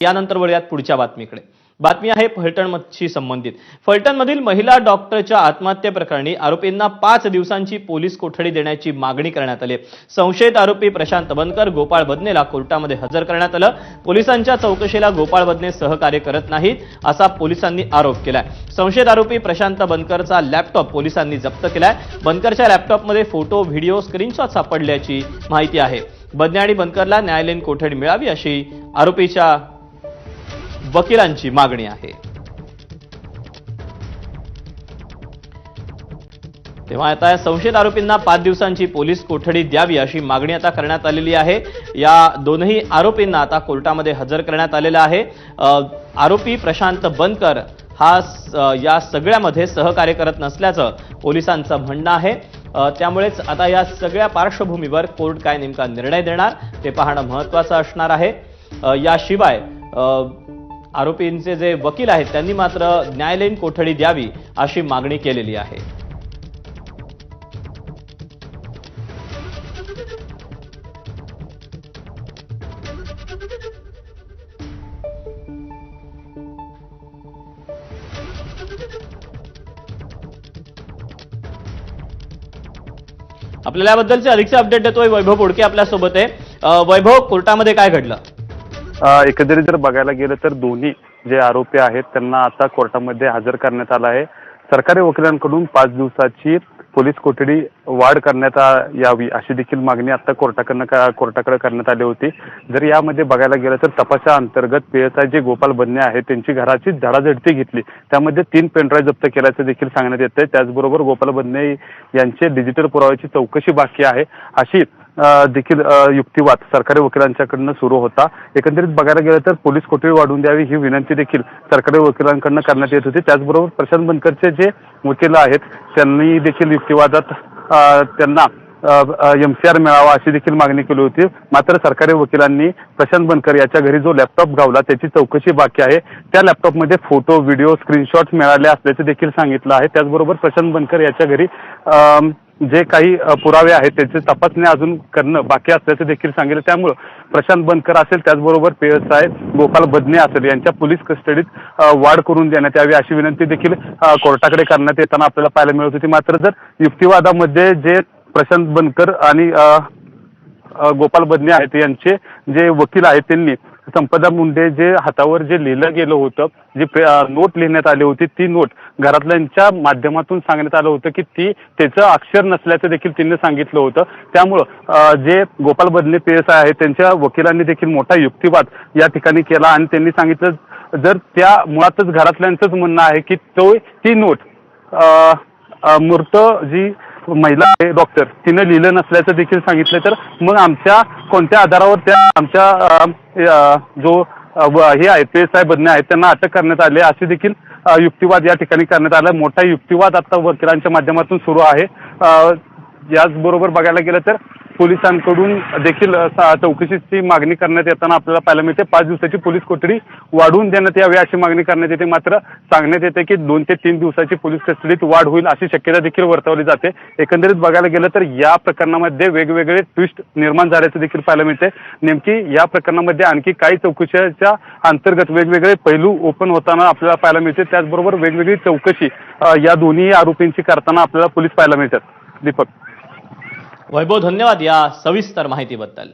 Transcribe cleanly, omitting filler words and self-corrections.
यानंतर वळूयात पुढच्या बातमीकडे। बातमी आहे फलटणशी संबंधित। फलटणमधील महिला डॉक्टरच्या आत्महत्येप्रकरणी आरोपींना 5 दिवसांची पोलीस कोठडी देण्याची मागणी करण्यात आली। संशयित आरोपी प्रशांत बनकर, गोपाळ बदनेला कोर्टामध्ये हजर करण्यात आलं। पोलिसांच्या चौकशीला गोपाळ बदने सहकार्य करत नाहीत असा पोलिसांनी आरोप केलाय। संशयित आरोपी प्रशांत बनकरचा लॅपटॉप पोलिसांनी जप्त केलाय। बनकरच्या लॅपटॉपमध्ये फोटो, व्हिडिओ, स्क्रीनशॉट सापडल्याची माहिती आहे। बदने आणि बनकरला न्यायालयीन कोठडी मिळावी अशी आरोपीच्या वकिलांची मागणी आहे। तेव्हा आता संशयित आरोपींना 5 दिवसांची पोलीस कोठडी द्यावी अशी मागणी आता करण्यात आलेली आहे। या दोनही आरोपींना आता कोर्टामध्ये हजर करण्यात आलेलं आहे। आरोपी प्रशांत बनकर हा या सगळ्यामध्ये सहकार्य करत नसल्याचं पोलिसांचं म्हणणं आहे। त्यामुळेच आता या सगळ्या पार्श्वभूमीवर कोर्ट काय नेमका निर्णय देणार ते पाहणं महत्त्वाचं असणार आहे। याशिवाय आरोपींचे जे वकील आहेत त्यांनी मात्र न्यायालयीन कोठडी द्यावी अशी मागणी केलेली आहे। आपल्याला याबद्दलचे अधिकचे अपडेट देतोय वैभव बोडके आपल्यासोबत आहे। वैभव, कोर्टामध्ये काय घडलं? एकंदरीत जर बघायला गेलं तर दोन्ही जे आरोपी आहेत त्यांना आता कोर्टामध्ये हजर करण्यात आलं आहे। सरकारी वकिलांकडून 5 दिवसाची पोलीस कोठडी वाढ करण्यात यावी अशी देखील मागणी आता कोर्टाकडे करण्यात आली होती। जर यामध्ये बघायला गेलं तर तपासा अंतर्गत PSI जे गोपाळ बदने आहेत त्यांची घराची झाडाझडती घेतली, त्यामध्ये 3 पेनड्राईव्ह जप्त केल्याचं देखील सांगण्यात येतंय। त्याचबरोबर गोपाळ बदने यांचे डिजिटल पुराव्याची चौकशी बाकी आहे अशी देखील युक्तिवाद सरकारी वकिलांच्याकडनं सुरू होता। एकंदरीत बघायला गेलं तर पोलीस कोठडी वाढवून द्यावी ही विनंती देखील सरकारी वकिलांकडनं करण्यात येत होती। त्याचबरोबर प्रशांत बनकरचे जे वकील आहेत त्यांनी देखील युक्तिवादात त्यांना MCR मिळावा अशी देखील मागणी केली होती। मात्र सरकारी वकिलांनी प्रशांत बनकर याच्या घरी जो लॅपटॉप गावला त्याची चौकशी बाकी आहे, त्या लॅपटॉपमध्ये फोटो, व्हिडिओ, स्क्रीनशॉट मिळाले असल्याचे देखील सांगितलं आहे। त्याचबरोबर प्रशांत बनकर याच्या घरी जे काही पुरावे आहेत त्याचे तपासणी अजून करणं बाकी असल्याचं देखील सांगितलं। त्यामुळे प्रशांत बनकर असेल त्याचबरोबर PSI गोपाळ बदने असेल यांच्या पोलीस कस्टडीत वाढ करून देण्यात यावी अशी विनंती देखील कोर्टाकडे करण्यात येताना आपल्याला पाहायला मिळत होती। मात्र जर युक्तिवादामध्ये जे प्रशांत बनकर आणि गोपाळ बदने आहेत यांचे जे वकील आहेत त्यांनी संपदा मुंडे जे हातावर जे लिहिलं गेलं होतं, जी नोट लिहिण्यात आली होती, ती नोट घरातल्यांच्या माध्यमातून सांगण्यात आलं होतं की त्याचं अक्षर नसल्याचं देखील त्यांनी सांगितलं होतं। त्यामुळं जे गोपाळ बदने PSI आहेत त्यांच्या वकिलांनी देखील मोठा युक्तिवाद या ठिकाणी केला आणि त्यांनी सांगितलं जर त्या मुळातच घरातल्यांचंच म्हणणं आहे की ती नोट मूर्त जी महिला आहे डॉक्टर तिने लिहिलं नसल्याचं देखील सांगितलं, तर मग आमच्या कोणत्या आधारावर त्या आमच्या जो हे आहे PSI बदने आहेत त्यांना अटक करण्यात आली अशी देखील युक्तिवाद या ठिकाणी करण्यात आला। मोठा युक्तिवाद आता वकिलांच्या माध्यमातून सुरू आहे। याचबरोबर बघायला गेलं तर पोलिसांकडून देखील चौकशीची मागणी करण्यात येताना आपल्याला पाहायला मिळते 5 दिवसाची पोलीस कोठडी वाढवून देण्यात यावी अशी मागणी करण्यात येते। मात्र सांगण्यात येते की 2 ते 3 दिवसाची पोलीस कस्टडीत वाढ होईल अशी शक्यता देखील वर्तवली जाते। एकंदरीत बघायला गेलं तर या प्रकरणामध्ये वेगवेगळे ट्विस्ट निर्माण झाल्याचं देखील पाहायला मिळते। नेमकी या प्रकरणामध्ये आणखी काही चौकशीच्या अंतर्गत वेगवेगळे पैलू ओपन होताना आपल्याला पाहायला मिळते। त्याचबरोबर वेगवेगळी चौकशी या दोन्ही आरोपींची करताना आपल्याला पोलीस पाहायला मिळतात। दीपक, वैभव, धन्यवाद या सविस्तर माहितीबद्दल।